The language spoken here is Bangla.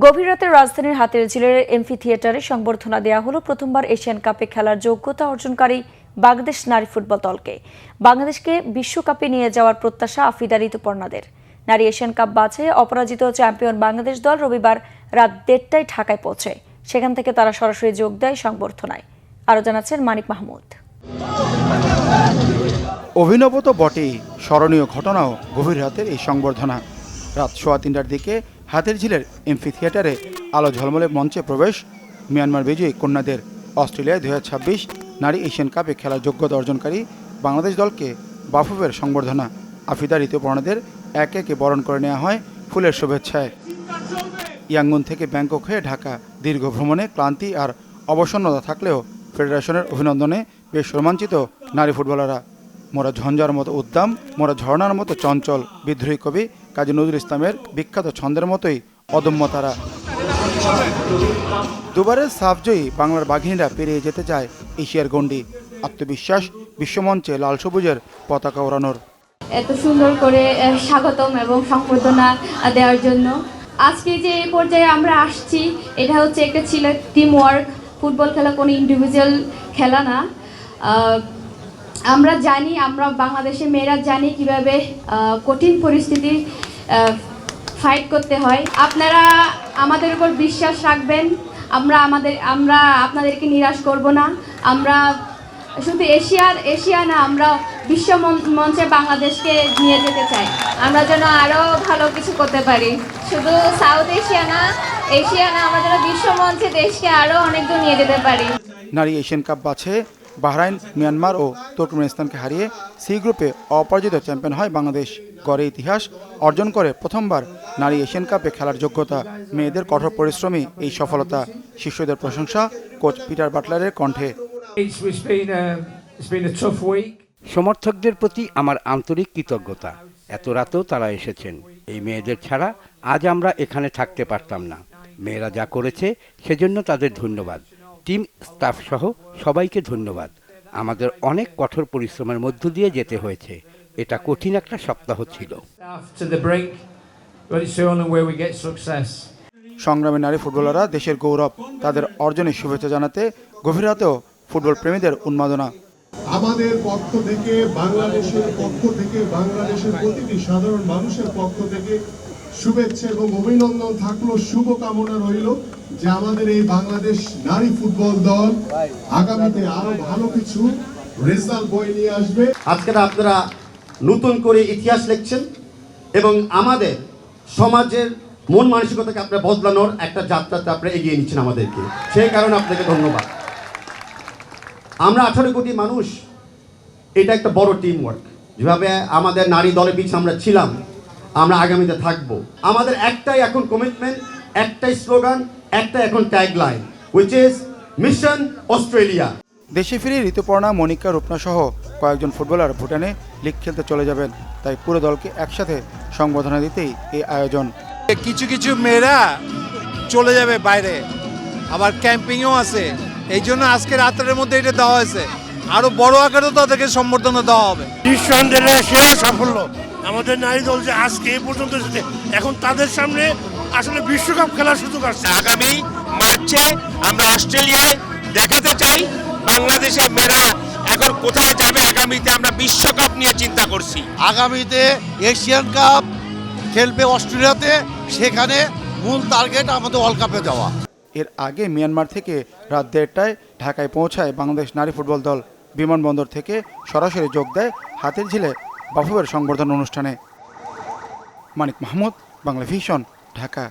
গভীর রাতে রাজধানীর হাতিরঝিলের এমফি থিয়েটারে সংবর্ধনা দেওয়া হলো প্রথমবার এশিয়ান কাপে খেলার যোগ্যতা অর্জনকারী বাংলাদেশ নারী ফুটবল দলকে। বাংলাদেশকে বিশ্বকাপে নিয়ে যাওয়ার প্রত্যাশা আফিদা ঋতুপর্ণাদের। নারী এশিয়ান কাপ বাছাইয়ে অপরাজিত চ্যাম্পিয়ন বাংলাদেশ দল রবিবার রাত 1:30টায় ঢাকায় পৌঁছায়। সেখান থেকে তারা সরাসরি যোগ দেয় সংবর্ধনায়। আরও জানাচ্ছেন মানিক মাহমুদ। অভিনব তো বটেই, স্মরণীয় ঘটনাও গভীর রাতের এই সংবর্ধনা। রাত 3:15টার দিকে হাতিরঝিলের এমফি থিয়েটারে আলো ঝলমলে মঞ্চে প্রবেশ মিয়ানমার বিজয়ী কন্যাদের। অস্ট্রেলিয়ায় 2026 নারী এশিয়ান কাপে খেলার যোগ্যতা অর্জনকারী বাংলাদেশ দলকে বাফুফের সংবর্ধনা। আফিদা ঋতুপর্ণাদের একে একে বরণ করে নেওয়া হয় ফুলের শুভেচ্ছায়। ইয়াঙ্গুন থেকে ব্যাংকক হয়ে ঢাকা দীর্ঘ ভ্রমণে ক্লান্তি আর অবসন্নতা থাকলেও ফেডারেশনের অভিনন্দনে বেশ রোমাঞ্চিত নারী ফুটবলাররা। মোরা ঝঞ্ঝার মতো উদ্দাম, মোরা ঝর্ণার মতো চঞ্চল, বিদ্রোহী কবি কাজী নজরুল ইসলামের বিখ্যাত ছন্দের মতোই অদম্য তারা। দুবারের সাফজয়ী বাংলার বাঘিনীরা পেরিয়ে যেতে চায় এশিয়ার গণ্ডি। আত্মবিশ্বাস বিশ্বমঞ্চে লাল সবুজের পতাকা ওড়ানোর। এত সুন্দর করে স্বাগতম এবং সংবর্ধনা দেওয়ার জন্য আজকে যে এই পর্যায়ে আমরা আসছি, এটা হচ্ছে একটা ছিল টিম ওয়ার্ক। ফুটবল খেলা কোনো ইন্ডিভিজুয়াল খেলা না। আমরা জানি, আমরা বাংলাদেশের মেয়েরা জানি কিভাবে কঠিন পরিস্থিতি ফাইট করতে হয়। আপনারা আমাদের উপর বিশ্বাস রাখবেন। আমরা আপনাদেরকে নিরাশ করব না। আমরা শুধু এশিয়া না, আমরা বিশ্ব মঞ্চে বাংলাদেশকে নিয়ে যেতে চাই। আমরা যেন আরও ভালো কিছু করতে পারি। শুধু সাউথ এশিয়া না, আমরা যেন বিশ্ব মঞ্চে দেশকে আরও অনেক দূর নিয়ে যেতে পারি। নারী এশিয়ান কাপ বাছে বাহরাইন, মিয়ানমার ও তুর্কমেনিস্তানকে হারিয়ে সি গ্রুপে অপরাজিত চ্যাম্পিয়ন হয় বাংলাদেশ। গড়ে ইতিহাস অর্জন করে প্রথমবার নারী এশিয়ান কাপে খেলার যোগ্যতা। মেয়েদের কঠোর পরিশ্রমী এই সফলতা। শিষ্যদের প্রশংসা কোচ পিটার বাটলারের কণ্ঠে। সমর্থকদের প্রতি আমার আন্তরিক কৃতজ্ঞতা। এত রাতেও তারা এসেছেন। এই মেয়েদের ছাড়া আজ আমরা এখানে থাকতে পারতাম না। মেয়েরা যা করেছে সেজন্য তাদের ধন্যবাদ। টিম স্টাফ সহ সবাইকে ধন্যবাদ। আমাদের অনেক কঠোর পরিশ্রমের মধ্য দিয়ে যেতে হয়েছে। এটা কঠিন একটা সপ্তাহ ছিল। সংগ্রামী নারী ফুটবলাররা দেশের গৌরব। তাদের অর্জনের শুভেচ্ছা জানাতে গভীর রাতেও ফুটবল প্রেমীদের উন্মাদনা। আমাদের পক্ষ থেকে, বাংলাদেশের পক্ষ থেকে, বাংলাদেশের প্রতিটি সাধারণ মানুষের পক্ষ থেকে শুভেচ্ছা এবং অভিনন্দন থাকলো। শুভকামনা রইল যে আমাদের এই বাংলাদেশ নারী ফুটবল দল আগামীতে আরো ভালো কিছু রেজাল্ট বয়ে নিয়ে আসবে। আজকে আপনারা নতুন করে ইতিহাস লিখছেন এবং আমাদের সমাজের মন মানসিকতাকে আপনারা বদলানোর একটা যাত্রাতে আপনারা এগিয়ে নিচ্ছেন আমাদেরকে। সেই কারণে আপনাকে ধন্যবাদ। আমরা 18 কোটি মানুষ, এটা একটা বড় টিম ওয়ার্ক। যেভাবে আমাদের নারী দলের পিছনে আমরা ছিলাম, আমরা আগামীতে থাকব। আমাদের একটাই এখন কমিটমেন্ট, একটাই স্লোগান, একটা এখন tagline, which is mission Australia. দেশে ফিরে ঋতুপর্ণা, মনিকা, রূপনা সহ কয়েকজন ফুটবলার ভুটানে লিগ খেলতে চলে যাবেন। তাই পুরো দলকে একসাথে সংবর্ধনা দিতেই এই আয়োজন। কিছু কিছু মেয়েরা চলে যাবে বাইরে, আবার ক্যাম্পিংও আছে। এই জন্য আজকে রাতের মধ্যে এটা দেওয়া হয়েছে। আরো বড় আকারে তাদেরকে সম্বর্ধনা দেওয়া হবে। নিঃসন্দেহে সেরা সাফল্য আমাদের নারী দল যে আজকে এই পর্যন্ত এসেছে। এখন তাদের সামনে আসলে বিশ্বকাপ খেলার সুযোগ আসছে। আগামী মার্চে আমরা অস্ট্রেলিয়ায় দেখাতে চাই বাংলাদেশের মেয়েরা এখন কোথায় যাবে। আগামীতে আমরা বিশ্বকাপ নিয়ে চিন্তা করছি। আগামীতে এশিয়ান কাপ খেলবে অস্ট্রেলিয়াতে, সেখানে মূল টার্গেট আমাদের ওয়ার্ল্ড কাপে যাওয়া। এর আগে মিয়ানমার থেকে রাত 1:30টায় ঢাকায় পৌঁছায় বাংলাদেশ নারী ফুটবল দল। বিমানবন্দর থেকে সরাসরি যোগ দেয় হাতিরঝিলে বাফুফের সংবর্ধনা অনুষ্ঠানে। মানিক মাহমুদ, বাংলা ভিশন, ঢাকা।